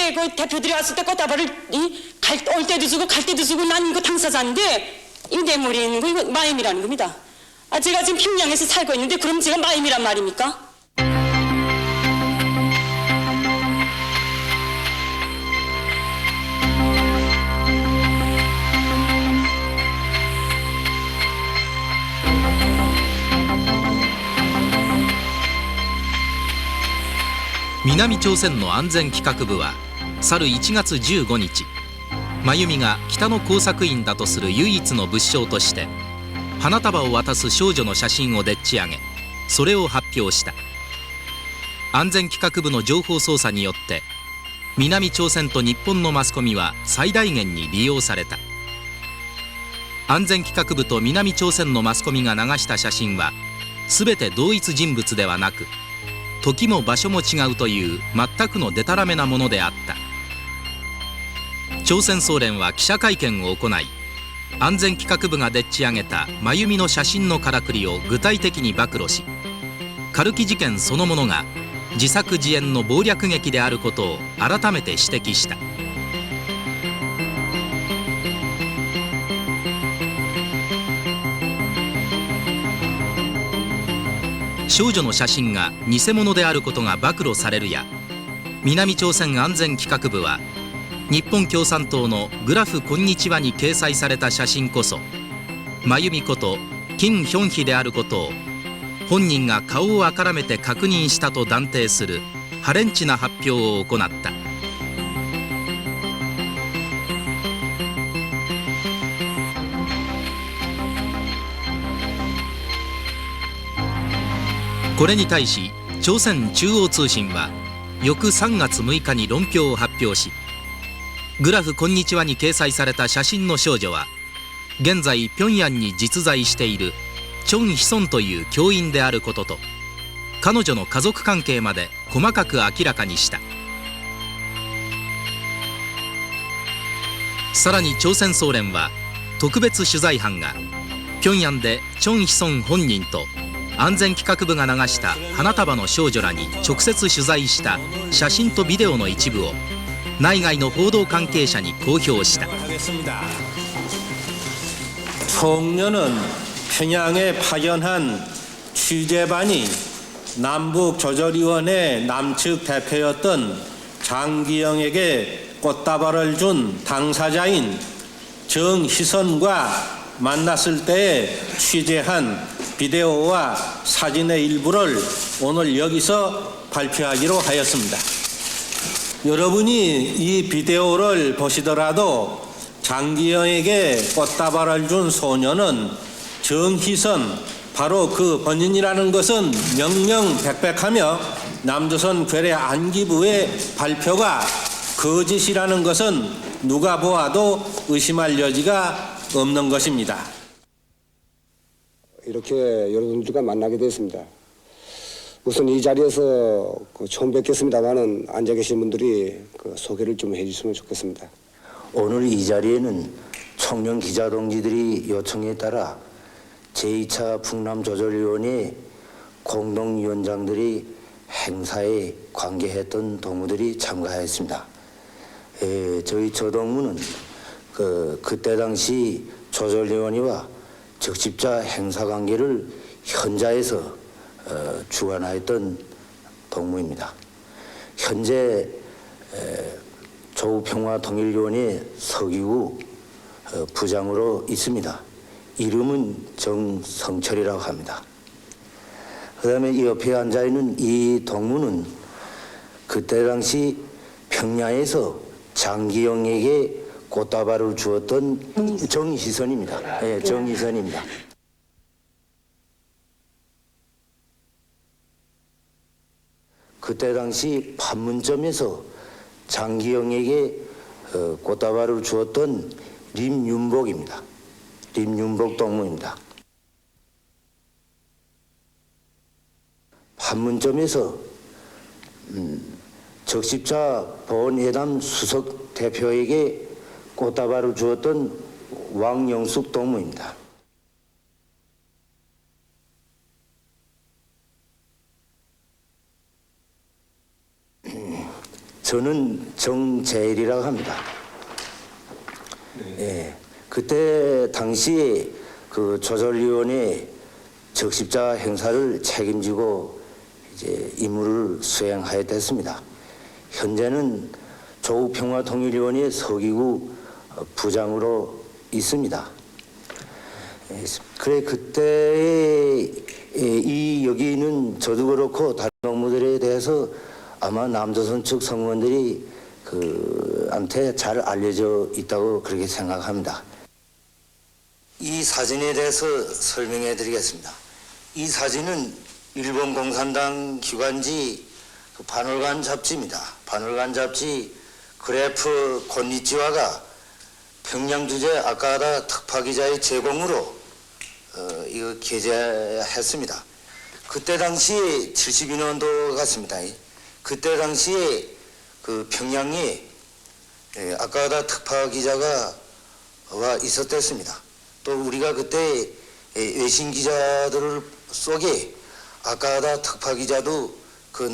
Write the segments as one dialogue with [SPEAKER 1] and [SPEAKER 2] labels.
[SPEAKER 1] 그때 그 대표들이 왔을 때 꽃다발을 올 때도 주고 갈 때도 주고 난 이거 당사자인데 이 내 머리에 있는 거 이거 마임이라는 겁니다. 아, 제가 지금 평양에서 살고 있는데 그럼 제가 마임이란 말입니까?
[SPEAKER 2] 南朝鮮の安全企画部は去る1月15日真由美が北の工作員だとする唯一の物証として花束を渡す少女の写真をでっち上げそれを発表した。安全企画部の情報操作によって南朝鮮と日本のマスコミは最大限に利用された。安全企画部と南朝鮮のマスコミが流した写真は全て同一人物ではなく時も場所も違うという全くのデタラメなものであった。朝鮮総連は記者会見を行い安全企画部がでっち上げた真由美の写真のからくりを具体的に暴露しカルキ事件そのものが自作自演の謀略劇であることを改めて指摘した。少女の写真が偽物であることが暴露されるや南朝鮮安全企画部は日本共産党のグラフ「こんにちは」に掲載された写真こそ真由美こと金ヒヒであることを本人が顔をあからめて確認したと断定する破廉恥な発表を行った。これに対し朝鮮中央通信は翌3月6日に論評を発表しグラフ「こんにちは」に掲載された写真の少女は現在平壌に実在しているチョン・ヒソンという教員であることと彼女の家族関係まで細かく明らかにした。さらに朝鮮総連は特別取材班が平壌でチョン・ヒソン本人と安全企画部が流した花束の少女らに直接取材した写真とビデオの一部を内外の報道関係者に公表した。
[SPEAKER 3] 총련은 평양에 파견한 취재반이 남북조절위원회 남측 대표였던 장기영에게 꽃다발을 준 당사자인 정희선과 만났을 때에 취재한 비디오와 사진의 일부를 오늘 여기서 발표하기로 하였습니다. 여러분이 이 비디오를 보시더라도 장기영에게 꽃다발을 준 소녀는 정희선 바로 그 본인이라는 것은 명명백백하며 남조선 괴뢰 안기부의 발표가 거짓이라는 것은 누가 보아도 의심할 여지가 없는 것입니다.
[SPEAKER 4] 이렇게 여러분들과 만나게 됐습니다. 우선 이 자리에서 처음 뵙겠습니다만은 앉아 계신 분들이 소개를 좀 해주시면 좋겠습니다.
[SPEAKER 5] 오늘 이 자리에는 청년 기자 동지들이 요청에 따라 제2차 북남조절위원회 공동위원장들이 행사에 관계했던 동무들이 참가했습니다. 저희 조동무는 그때 당시 조절위원회와 적십자 행사관계를 현자에서 주관하였던 동무입니다. 현재 조국평화통일위원회 서기구 부장으로 있습니다. 이름은 정성철이라고 합니다. 그 다음에 이 옆에 앉아있는 이 동무는 그때 당시 평양에서 장기영에게 꽃다발을 주었던 정희선입니다. 네, 정희선입니다. 그때 당시 판문점에서 장기영에게 꽃다발을 주었던 림윤복입니다. 림윤복 동무입니다. 판문점에서 적십자 보훈회담 수석 대표에게 꽃다발을 주었던 왕영숙 동무입니다. 저는 정재일이라고 합니다. 예, 그때 당시에 그 조절위원회 적십자 행사를 책임지고 이제 임무를 수행하였습니다. 현재는 조국평화통일위원회 서기구 부장으로 있습니다. 예, 그래 그때 여기는 저도 그렇고 다른 동무들에 대해서 아마 남조선 측 성원들이 한테 잘 알려져 있다고 그렇게 생각합니다. 이 사진에 대해서 설명해 드리겠습니다. 이 사진은 일본 공산당 기관지 반월간 잡지입니다. 반월간 잡지 그래프 곤니치와가 평양 주재 아까다 특파 기자의 제공으로 이거 게재했습니다. 그때 당시에 72년도 같습니다. 그때 당시에 그 평양에 아까다 특파 기자가 와 있었댔습니다. 또 우리가 그때 외신 기자들 속에 아까다 특파 기자도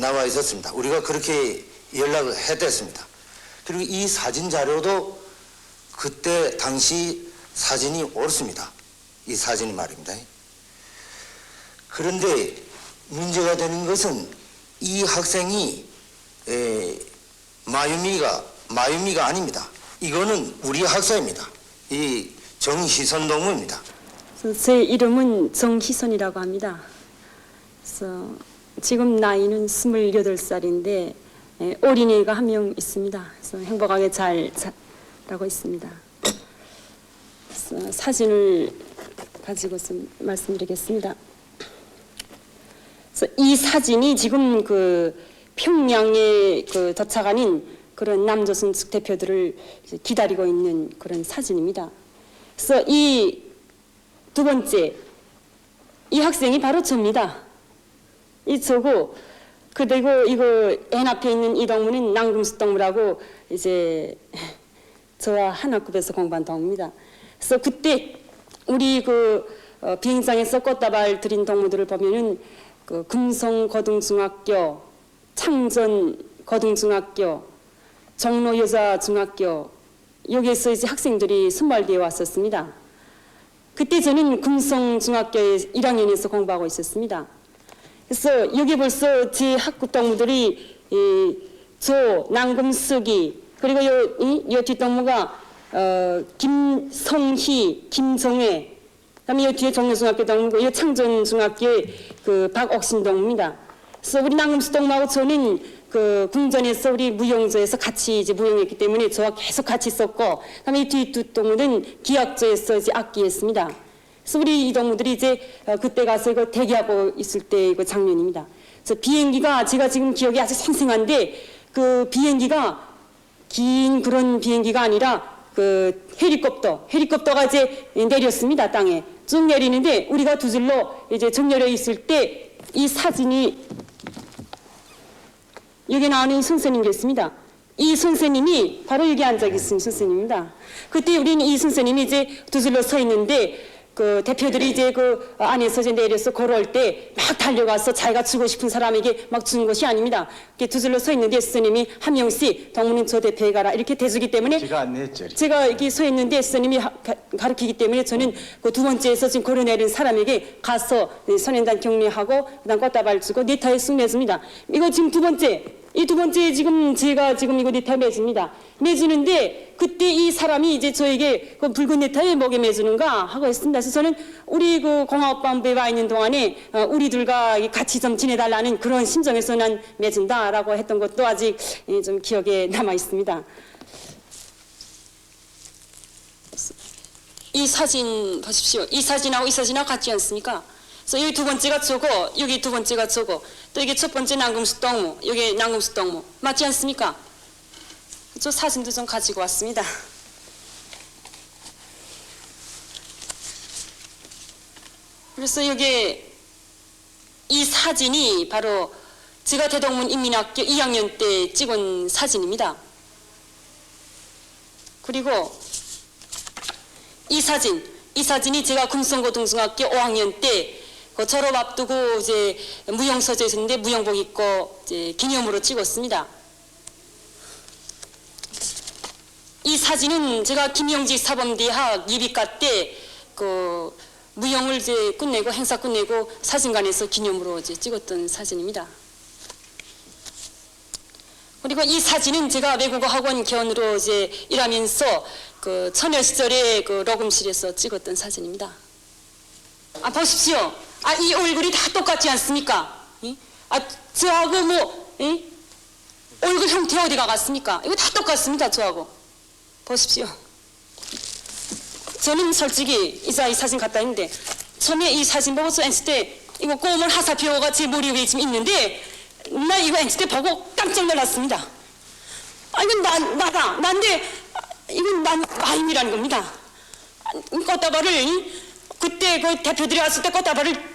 [SPEAKER 5] 나와 있었습니다. 우리가 그렇게 연락을 했댔습니다. 그리고 이 사진 자료도 그때 당시 사진이 옳습니다. 이 사진이 말입니다. 그런데 문제가 되는 것은 이 학생이 마유미가 아닙니다. 이거는 우리 학사입니다. 이 정희선 동무입니다.
[SPEAKER 1] 제 이름은 정희선이라고 합니다. 그래서 지금 나이는 28살인데 어린이가 한 명 있습니다. 그래서 행복하게 잘 자라고 있습니다. 그래서 사진을 가지고 좀 말씀드리겠습니다. 그래서 이 사진이 지금 그 평양에 도착하는 그런 남조선 측 대표들을 기다리고 있는 그런 사진입니다. 그래서 이 두 번째, 이 학생이 바로 저입니다. 이 저고, 그리고 이거 애 앞에 있는 이 동무는 낭금수 동무라고 이제 저와 한 학급에서 공부한 동무입니다. 그래서 그때 우리 비행장에서 꽃다발 드린 동무들을 보면은 금성고등중학교, 창전고등중학교, 종로여자중학교 여기에서 이제 학생들이 선발되어 왔었습니다. 그때 저는 금성중학교에 1학년에서 공부하고 있었습니다. 그래서 여기 벌써 제 학급 동무들이 남금석이 그리고 요 뒷동무가 김성희, 김정혜, 그다음에 요 뒤에 종로중학교 동무고 요 창전중학교의 박옥신 동무입니다. 그래서 우리 남금석 동무하고 저는 궁전에서 우리 무용조에서 같이 이제 무용했기 때문에 저와 계속 같이 있었고, 그다음에 이 뒤 두 동무는 기악조에서 이제 악기했습니다. 그래서 우리 이 동무들이 이제 그때 가서 이거 대기하고 있을 때 이거 장면입니다. 그래서 비행기가 제가 지금 기억이 아주 생생한데 그 비행기가 긴 그런 비행기가 아니라 헬리콥터가 이제 내렸습니다. 땅에 쭉 내리는데 우리가 두 줄로 이제 정렬해 있을 때 이 사진이 여기 나오는 선생님이었습니다. 이 선생님이 바로 여기 앉아 계신 선생님입니다. 그때 우리는 이 선생님이 이제 두 줄로 서 있는데 대표들이 이제 안에서 이제 내려서 걸어올 때 막 달려가서 자기가 주고 싶은 사람에게 막 주는 것이 아닙니다. 이렇게 두 줄로 서 있는데 선생님이 한 명씩 동무는 저 대표에 가라 이렇게 대주기 때문에
[SPEAKER 6] 제가 안내했죠.
[SPEAKER 1] 제가 이렇게 서 있는데 선생님이 가르치기 때문에 저는 두 번째에서 지금 걸어내린 사람에게 가서 선행단 격려하고 그다음 꽃다발 주고 네타에 쑥 내줍니다. 이거 지금 두 번째. 이 두 번째 제가 지금 이거 네타 매줍니다. 매주는데 그때 이 사람이 이제 저에게 붉은 네타에 목에 매주는가 하고 있습니다. 그래서 저는 우리 공화국반부에 와 있는 동안에 우리들과 같이 좀 지내달라는 그런 심정에서 난 매준다라고 했던 것도 아직 좀 기억에 남아 있습니다. 이 사진 보십시오. 이 사진하고 이 사진하고 같지 않습니까? 그래서 여기 두 번째가 저고 여기 두 번째가 저고 또 이게 첫 번째 남금수 동무 여기 남금수 동무 맞지 않습니까? 저 사진도 좀 가지고 왔습니다. 그래서 여기 이 사진이 바로 제가 대동문 인민학교 2학년 때 찍은 사진입니다. 그리고 이 사진이 제가 금성고등중학교 5학년 때 졸업 앞두고 이제 무용서재 있었는데 무용복 입고 이제 기념으로 찍었습니다. 이 사진은 제가 김영직 사범대학 예비과 때 그 무용을 이제 끝내고 행사 끝내고 사진관에서 기념으로 이제 찍었던 사진입니다. 그리고 이 사진은 제가 외국어 학원 교원으로 이제 일하면서 그 처녀 시절에 그 녹음실에서 찍었던 사진입니다. 아 보십시오. 아 이 얼굴이 다 똑같지 않습니까? 이? 아 저하고 뭐 이? 얼굴 형태 어디가 같습니까? 이거 다 똑같습니다. 저하고 보십시오. 저는 솔직히 이 사진 갖다 했는데 처음에 이 사진 보고서 NC 때 이거 꼬물 하사표가 제 머리 위에 지금 있는데 나 이거 NC 때 보고 깜짝 놀랐습니다. 아 이건 난데 이건 난 마임이라는 겁니다. 꽃다발을 그때 그 대표들이 왔을 때 꽃다발을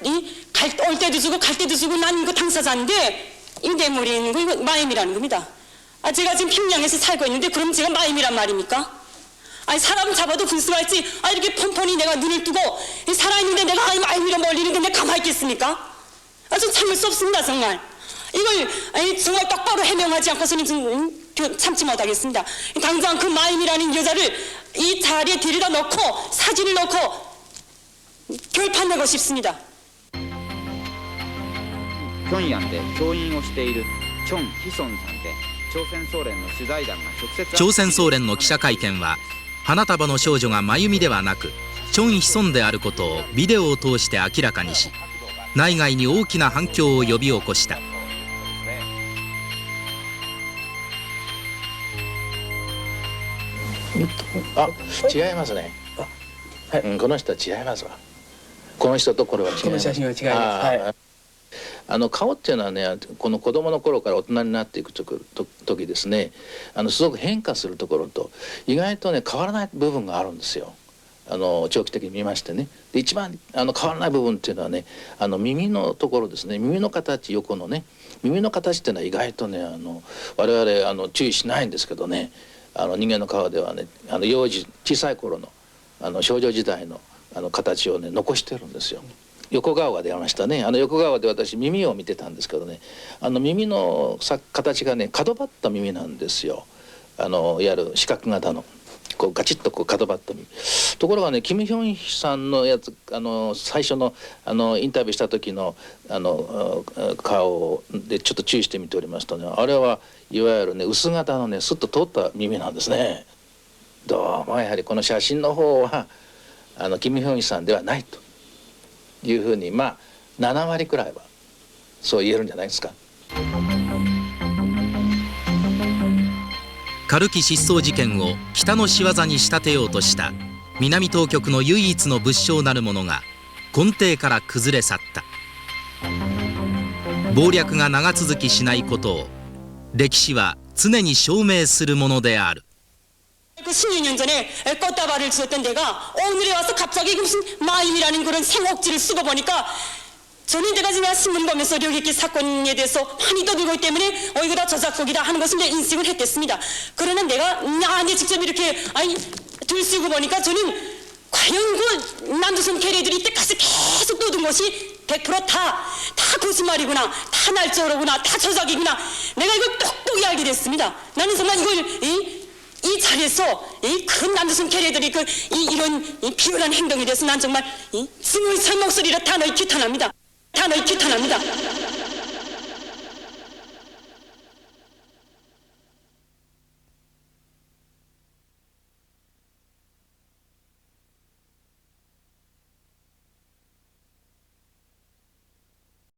[SPEAKER 1] 올 때도 주고 갈 때도 주고 난 이거 당사자인데 이거 내 머리에 있는 거 이거 마임이라는 겁니다. 아 제가 지금 평양에서 살고 있는데 그럼 제가 마임이란 말입니까? 아니 사람 잡아도 분수가 있지. 아 이렇게 폰폰히 내가 눈을 뜨고 살아있는데 내가 마임이란 멀리는데 내가 가만히 있겠습니까? 아 좀 참을 수 없습니다 정말. 이걸 정말 똑바로 해명하지 않고서는 좀 참지 못하겠습니다. 당장 그 마임이라는 여자를 이 자리에 데려다 놓고 사진을 놓고 결판내고 싶습니다.
[SPEAKER 6] 平壌で教員をしているチョン・ヒソンさんで朝鮮総連の取材団が直接
[SPEAKER 2] 朝鮮総連の記者会見は花束の少女が真由美ではなくチョン・ヒソンであることをビデオを通して明らかにし内外に大きな反響を呼び起こした。
[SPEAKER 7] あ、違いますね。うん、この人は違いますわ。この人とこれは違います。
[SPEAKER 8] この写真は違います。
[SPEAKER 7] 顔っていうのはね、この子供の頃から大人になっていく時ですね、すごく変化するところと意外とね変わらない部分があるんですよ。長期的に見ましてね。で一番変わらない部分っていうのはね、耳のところですね。耳の形、横のね、耳の形っていうのは意外とね我々注意しないんですけどね、人間の顔ではね幼児小さい頃の少女時代の形をね残してるんですよ。横顔が出ましたね。横顔で私耳を見てたんですけどね、耳の形がね角張った耳なんですよ。いわゆる四角型のこうガチッとこう角張った耳。ところがねキム・ヒョンヒさんのやつ最初のインタビューした時の顔でちょっと注意して見ておりますとね、あれはいわゆるね薄型のねスッと通った耳なんですね。どうもやはりこの写真の方はキム・ヒョンヒさんではないというふうに7割くらいはそう言えるんじゃないですか。
[SPEAKER 2] カルキ失踪事件を北の仕業に仕立てようとした南当局の唯一の物証なるものが根底から崩れ去った。謀略が長続きしないことを歴史は常に証明するものである。
[SPEAKER 1] 그 16년 전에 꽃다발을 주었던 데가 오늘에 와서 갑자기 무슨 마임이라는 그런 생옥지를 쓰고 보니까 저는 내가 지금 신문 보면서 료익기 사건에 대해서 많이 떠들고 있기 때문에 이거 다 저작곡이다 하는 것을 내가 인식을 했댔습니다. 그러나 내가 나한테 직접 이렇게 들쓰고 보니까 저는 과연 그 남조선 계례들이 이때까지 계속 떠든 것이 100% 다 거짓말이구나, 다 날조로구나, 다 저작이구나. 내가 이걸 똑똑히 알게 됐습니다. 나는 정말 이걸 이 자리에서 큰 남조선 계례들이 이런 비열한 행동에 대해서 난 정말 증오의 목소리로 단호히 규탄합니다. 단호히 규탄합니다.